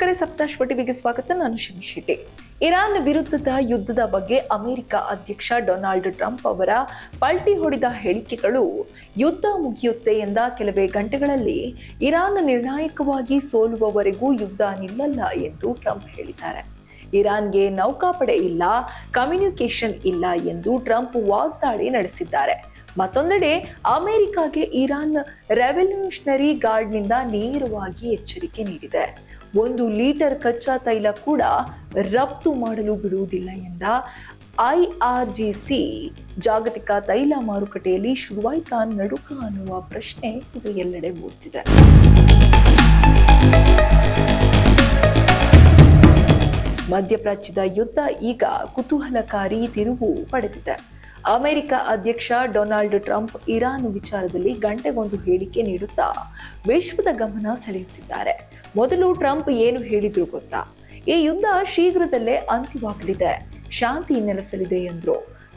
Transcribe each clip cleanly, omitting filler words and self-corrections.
ವೀಕ್ಷಕರೇ, ಸಪ್ತಾಶ್ವ ಟಿವಿಗೆ ಸ್ವಾಗತ. ನಾನು ಶಿಮಿ ಶೆಟ್ಟಿ. ಇರಾನ್ ವಿರುದ್ಧದ ಯುದ್ಧದ ಬಗ್ಗೆ ಅಮೆರಿಕ ಅಧ್ಯಕ್ಷ ಡೊನಾಲ್ಡ್ ಟ್ರಂಪ್ ಅವರ ಪಲ್ಟಿ ಹೊಡೆದ ಹೇಳಿಕೆಗಳು ಯುದ್ಧ ಮುಗಿಯುತ್ತೆ ಎಂದ ಕೆಲವೇ ಗಂಟೆಗಳಲ್ಲಿ ಇರಾನ್ ನಿರ್ಣಾಯಕವಾಗಿ ಸೋಲುವವರೆಗೂ ಯುದ್ಧ ನಿಲ್ಲಲ್ಲ ಎಂದು ಟ್ರಂಪ್ ಹೇಳಿದ್ದಾರೆ. ಇರಾನ್ಗೆ ನೌಕಾಪಡೆ ಇಲ್ಲ, ಕಮ್ಯುನಿಕೇಷನ್ ಇಲ್ಲ ಎಂದು ಟ್ರಂಪ್ ವಾಗ್ದಾಳಿ ನಡೆಸಿದ್ದಾರೆ. ಮತ್ತೊಂದೆಡೆ ಅಮೆರಿಕಾಗೆ ಇರಾನ್ ರೆವಲ್ಯೂಷನರಿ ಗಾರ್ಡ್ನಿಂದ ನೇರವಾಗಿ ಎಚ್ಚರಿಕೆ ನೀಡಿದೆ. 1 ಲೀಟರ್ ಕಚ್ಚಾ ತೈಲ ಕೂಡ ರಫ್ತು ಮಾಡಲು ಬಿಡುವುದಿಲ್ಲ ಎಂದ IRGC ಜಾಗತಿಕ ತೈಲ ಮಾರುಕಟ್ಟೆಯಲ್ಲಿ ಶುರುವಾಯ್ತಾ ನಡುಕ ಅನ್ನುವ ಪ್ರಶ್ನೆ ಇದು ಎಲ್ಲೆಡೆ ಮೂಡ್ತಿದೆ. ಮಧ್ಯಪ್ರಾಚ್ಯದ ಯುದ್ಧ ಈಗ ಕುತೂಹಲಕಾರಿ ತಿರುವು ಪಡೆದಿದೆ. ಅಮೆರಿಕ ಅಧ್ಯಕ್ಷ ಡೊನಾಲ್ಡ್ ಟ್ರಂಪ್ ಇರಾನ್ ವಿಚಾರದಲ್ಲಿ ಗಂಟೆಗೊಂದು ಹೇಳಿಕೆ ನೀಡುತ್ತಾ ವಿಶ್ವದ ಗಮನ ಸೆಳೆಯುತ್ತಿದ್ದಾರೆ. ಮೊದಲು ಟ್ರಂಪ್ ಏನು ಹೇಳಿದ್ರು ಗೊತ್ತಾ? ಈ ಯುದ್ಧ ಶೀಘ್ರದಲ್ಲೇ ಅಂತ್ಯವಾಗಲಿದೆ, ಶಾಂತಿ ನೆಲೆಸಲಿದೆ ಎಂದ್ರು.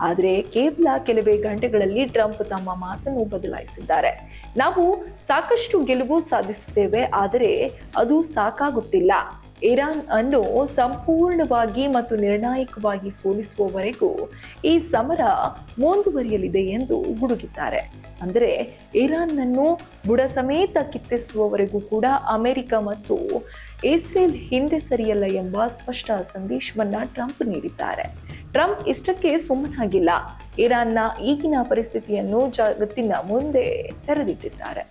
ಆದರೆ ಕೇವಲ ಕೆಲವೇ ಗಂಟೆಗಳಲ್ಲಿ ಟ್ರಂಪ್ ತಮ್ಮ ಮಾತನ್ನು ಬದಲಾಯಿಸಿದ್ದಾರೆ. ನಾವು ಸಾಕಷ್ಟು ಗೆಲುವು ಸಾಧಿಸುತ್ತೇವೆ, ಆದರೆ ಅದು ಸಾಕಾಗುತ್ತಿಲ್ಲ. ಇರಾನ್ ಅನ್ನು ಸಂಪೂರ್ಣವಾಗಿ ಮತ್ತು ನಿರ್ಣಾಯಕವಾಗಿ ಸೋಲಿಸುವವರೆಗೂ ಈ ಸಮರ ಮುಂದುವರಿಯಲಿದೆ ಎಂದು ಗುಡುಗಿದ್ದಾರೆ. ಅಂದರೆ ಇರಾನ್ನನ್ನು ಬುಡ ಸಮೇತ ಕಿತ್ತಿಸುವವರೆಗೂ ಕೂಡ ಅಮೆರಿಕ ಮತ್ತು ಇಸ್ರೇಲ್ ಹಿಂದೆ ಸರಿಯಲ್ಲ ಎಂಬ ಸ್ಪಷ್ಟ ಸಂದೇಶವನ್ನ ಟ್ರಂಪ್ ನೀಡಿದ್ದಾರೆ. ಟ್ರಂಪ್ ಇಷ್ಟಕ್ಕೆ ಸುಮ್ಮನಾಗಿಲ್ಲ. ಇರಾನ್ನ ಈಗಿನ ಪರಿಸ್ಥಿತಿಯನ್ನು ಜಗತ್ತಿನ ಮುಂದೆ ತೆರೆದಿಟ್ಟಿದ್ದಾರೆ.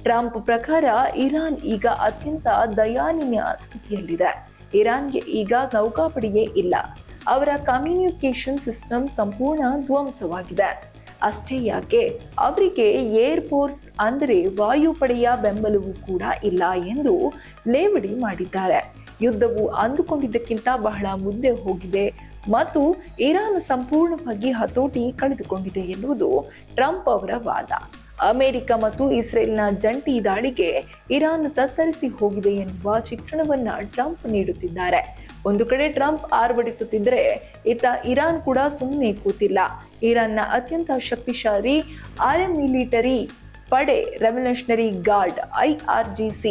ಟ್ರಂಪ್ ಪ್ರಕಾರ ಇರಾನ್ ಈಗ ಅತ್ಯಂತ ದಯನೀಯ ಸ್ಥಿತಿಯಲ್ಲಿದೆ. ಇರಾನ್ಗೆ ಈಗ ನೌಕಾಪಡೆಯೇ ಇಲ್ಲ. ಅವರ ಕಮ್ಯುನಿಕೇಷನ್ ಸಿಸ್ಟಮ್ ಸಂಪೂರ್ಣ ಧ್ವಂಸವಾಗಿದೆ. ಅಷ್ಟೇ ಯಾಕೆ, ಅವರಿಗೆ ಏರ್ ಫೋರ್ಸ್ ಅಂದರೆ ವಾಯುಪಡೆಯ ಬೆಂಬಲವೂ ಕೂಡ ಇಲ್ಲ ಎಂದು ಲೇವಡಿ ಮಾಡಿದ್ದಾರೆ. ಯುದ್ಧವು ಅಂದುಕೊಂಡಿದ್ದಕ್ಕಿಂತ ಬಹಳ ಮುಂದೆ ಹೋಗಿದೆ ಮತ್ತು ಇರಾನ್ ಸಂಪೂರ್ಣವಾಗಿ ಹತೋಟಿ ಕಳೆದುಕೊಂಡಿದೆ ಎನ್ನುವುದು ಟ್ರಂಪ್ ಅವರ ವಾದ. ಅಮೆರಿಕ ಮತ್ತು ಇಸ್ರೇಲ್ನ ಜಂಟಿ ದಾಳಿಗೆ ಇರಾನ್ ತತ್ತರಿಸಿ ಹೋಗಿದೆ ಎನ್ನುವ ಚಿತ್ರಣವನ್ನ ಟ್ರಂಪ್ ನೀಡುತ್ತಿದ್ದಾರೆ. ಒಂದು ಕಡೆ ಟ್ರಂಪ್ ಆರ್ಭಟಿಸುತ್ತಿದ್ದರೆ ಇತ್ತ ಇರಾನ್ ಕೂಡ ಸುಮ್ಮನೆ ಕೂತಿಲ್ಲ. ಇರಾನ್ನ ಅತ್ಯಂತ ಶಕ್ತಿಶಾಲಿ ಮಿಲಿಟರಿ ಪಡೆ ರೆವಲ್ಯೂಷನರಿ ಗಾರ್ಡ್ IRGC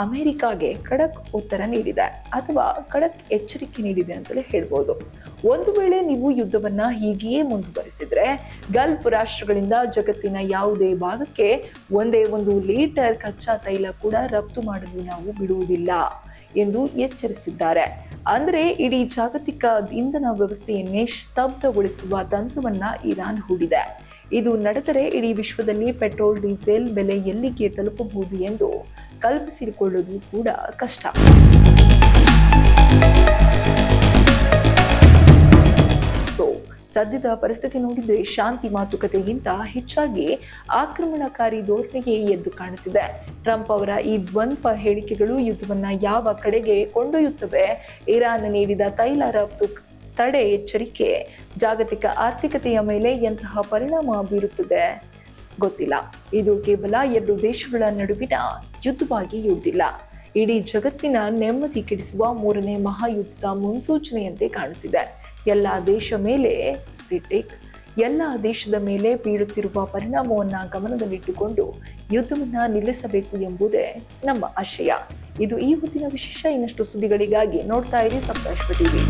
ಅಮೆರಿಕಾಗೆ ಖಡಕ್ ಉತ್ತರ ನೀಡಿದೆ, ಅಥವಾ ಖಡಕ್ ಎಚ್ಚರಿಕೆ ನೀಡಿದೆ ಅಂತಲೇ ಹೇಳ್ಬೋದು. ಒಂದು ವೇಳೆ ನೀವು ಯುದ್ಧವನ್ನ ಹೀಗೆಯೇ ಮುಂದುವರಿಸಿದ್ರೆ ಗಲ್ಫ್ ರಾಷ್ಟ್ರಗಳಿಂದ ಜಗತ್ತಿನ ಯಾವುದೇ ಭಾಗಕ್ಕೆ 1 ಲೀಟರ್ ಕಚ್ಚಾ ತೈಲ ಕೂಡ ರಫ್ತು ಮಾಡಲು ನಾವು ಬಿಡುವುದಿಲ್ಲ ಎಂದು ಎಚ್ಚರಿಸಿದ್ದಾರೆ. ಅಂದರೆ ಇಡೀ ಜಾಗತಿಕ ಇಂಧನ ವ್ಯವಸ್ಥೆಯನ್ನೇ ಸ್ತಬ್ಧಗೊಳಿಸುವ ತಂತ್ರವನ್ನ ಇರಾನ್ ಹೂಡಿದೆ. ಇದು ನಡೆದರೆ ಇಡೀ ವಿಶ್ವದಲ್ಲಿ ಪೆಟ್ರೋಲ್, ಡೀಸೆಲ್ ಬೆಲೆ ಎಲ್ಲಿಗೆ ತಲುಪಬಹುದು ಎಂದು ಕಲ್ಪಿಸಿಕೊಳ್ಳುವುದು ಕೂಡ ಕಷ್ಟ. ಸದ್ಯದ ಪರಿಸ್ಥಿತಿ ನೋಡಿದ್ರೆ ಶಾಂತಿ ಮಾತುಕತೆಗಿಂತ ಹೆಚ್ಚಾಗಿ ಆಕ್ರಮಣಕಾರಿ ಧೋರಣೆಗೆ ಎದ್ದು ಕಾಣುತ್ತಿದೆ. ಟ್ರಂಪ್ ಅವರ ಈ ದ್ವಂದ್ವ ಹೇಳಿಕೆಗಳು ಯುದ್ಧವನ್ನ ಯಾವ ಕಡೆಗೆ ಕೊಂಡೊಯ್ಯುತ್ತವೆ? ಇರಾನ್ ನೀಡಿದ ತೈಲ ರಫ್ತು ತಡೆ ಎಚ್ಚರಿಕೆ ಜಾಗತಿಕ ಆರ್ಥಿಕತೆಯ ಮೇಲೆ ಎಂತಹ ಪರಿಣಾಮ ಬೀರುತ್ತದೆ ಗೊತ್ತಿಲ್ಲ. ಇದು ಕೇವಲ 2 ದೇಶಗಳ ನಡುವಿನ ಯುದ್ಧವಾಗಿ ಯುದ್ಧಿಲ್ಲ, ಇಡೀ ಜಗತ್ತಿನ ನೆಮ್ಮದಿ ಕೆಡಿಸುವ 3ನೇ ಮಹಾಯುದ್ಧದ ಮುನ್ಸೂಚನೆಯಂತೆ ಕಾಣುತ್ತಿದೆ. ಎಲ್ಲ ದೇಶದ ಮೇಲೆ ಬೀಳುತ್ತಿರುವ ಪರಿಣಾಮವನ್ನ ಗಮನದಲ್ಲಿಟ್ಟುಕೊಂಡು ಯುದ್ಧವನ್ನ ನಿಲ್ಲಿಸಬೇಕು ಎಂಬುದೇ ನಮ್ಮ ಆಶಯ. ಇದು ಈ ಹೊತ್ತಿನ ವಿಶೇಷ. ಇನ್ನಷ್ಟು ಸುದ್ದಿಗಳಿಗಾಗಿ ನೋಡ್ತಾ ಇರಿ ಸಪ್ತಾಶ್ವ ಟಿವಿ.